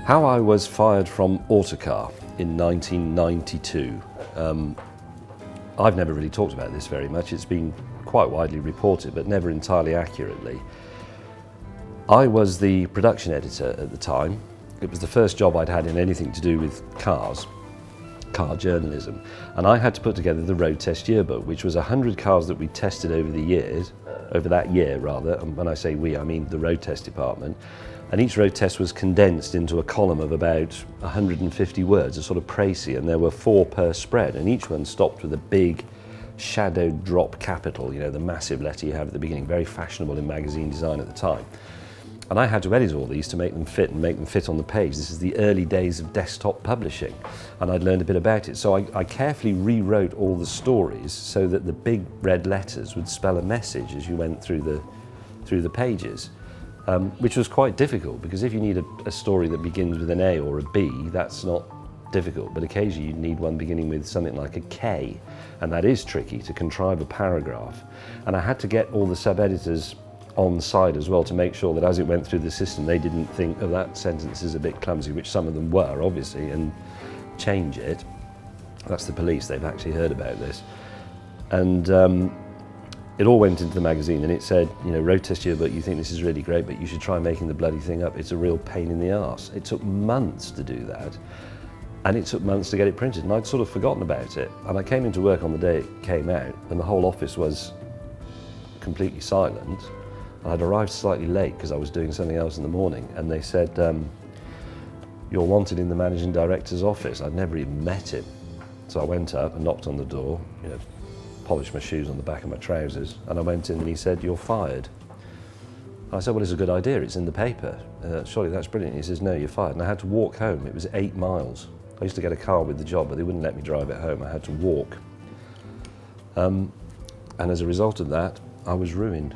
How I was fired from Autocar in 1992. I've never really talked about this very much. It's been quite widely reported, but never entirely accurately. I was the production editor at the time. It was the first job I'd had in anything to do with cars, car journalism. And I had to put together the road test yearbook, which was 100 cars that we tested over that year. And when I say we, I mean the road test department. And each road test was condensed into a column of about 150 words, a sort of précis, and there were 4 per spread, and each one stopped with a big shadowed drop capital, you know, the massive letter you have at the beginning, very fashionable in magazine design at the time. And I had to edit all these to make them fit and make them fit on the page. This is the early days of desktop publishing, and I'd learned a bit about it. So I carefully rewrote all the stories so that the big red letters would spell a message as you went through the pages. Which was quite difficult, because if you need a story that begins with an A or a B, that's not difficult, but occasionally you need one beginning with something like a K, and that is tricky to contrive a paragraph. And I had to get all the sub-editors on side as well to make sure that as it went through the system they didn't think, oh, that sentence is a bit clumsy, which some of them were obviously, and change it. That's the police, they've actually heard about this. And it all went into the magazine, and it said, you know, road test yearbook, you think this is really great, but you should try making the bloody thing up. It's a real pain in the arse. It took months to do that, and it took months to get it printed, and I'd sort of forgotten about it. And I came into work on the day it came out, and the whole office was completely silent. And I'd arrived slightly late because I was doing something else in the morning, and they said, you're wanted in the managing director's office. I'd never even met him. So I went up and knocked on the door, you know, polished my shoes on the back of my trousers, and I went in and he said, you're fired. I said, well, it's a good idea, it's in the paper. Surely that's brilliant. He says, no, you're fired. And I had to walk home. It was 8 miles. I used to get a car with the job, but they wouldn't let me drive it home. I had to walk. And as a result of that, I was ruined.